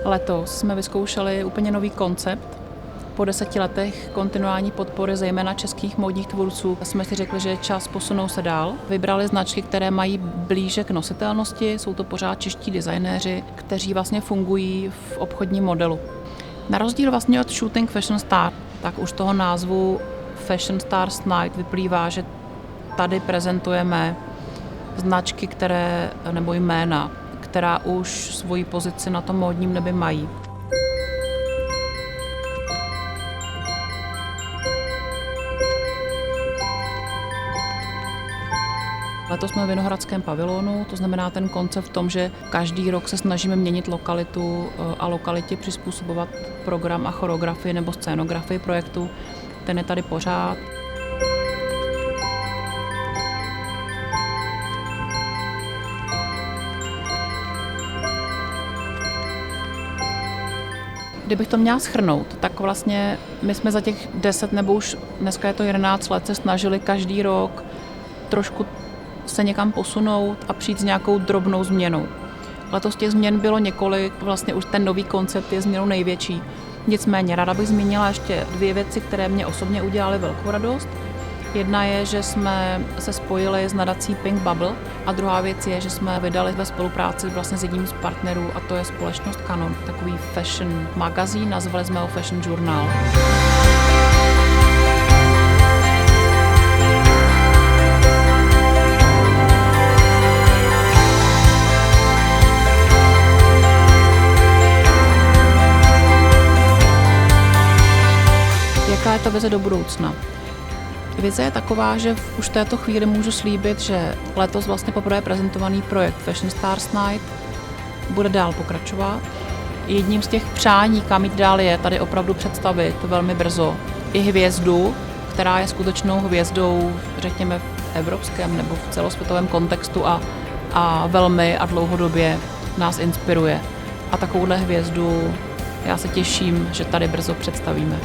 Letos jsme vyzkoušeli úplně nový koncept. Po 10 letech kontinuální podpory zejména českých módních tvůrců jsme si řekli, že je čas posunout se dál. Vybrali značky, které mají blíže k nositelnosti, jsou to pořád čeští designéři, kteří vlastně fungují v obchodním modelu. Na rozdíl vlastně od Shooting Fashion Star, tak už toho názvu Fashion Stars Night vyplývá, že tady prezentujeme značky, nebo jména, která už svoji pozici na tom módním nebi mají. Letos jsme v Vinohradském pavilonu, to znamená ten koncept v tom, že každý rok se snažíme měnit lokalitu a lokalitě přizpůsobovat program a choreografii nebo scénografii projektu. Ten je tady pořád. Kdybych to měla shrnout, tak vlastně my jsme za těch 10 nebo už dneska je to 11 let se snažili každý rok trošku se někam posunout a přijít s nějakou drobnou změnou. Letos těch změn bylo několik, vlastně už ten nový koncept je změnou největší. Nicméně ráda bych zmínila ještě 2 věci, které mě osobně udělaly velkou radost. Jedna je, že jsme se spojili s nadací Pink Bubble a druhá věc je, že jsme vydali ve spolupráci vlastně s jedním z partnerů a to je společnost Canon, takový fashion magazín, nazvali jsme ho Fashion Journal. Jaká je ta vize do budoucna? Vize je taková, že už v této chvíli můžu slíbit, že letos vlastně poprvé prezentovaný projekt Fashion Stars Night bude dál pokračovat. Jedním z těch přání, kam jít dál, je tady opravdu představit velmi brzo i hvězdu, která je skutečnou hvězdou, řekněme, v evropském nebo v celosvětovém kontextu a velmi a dlouhodobě nás inspiruje. A takovouhle hvězdu já se těším, že tady brzo představíme.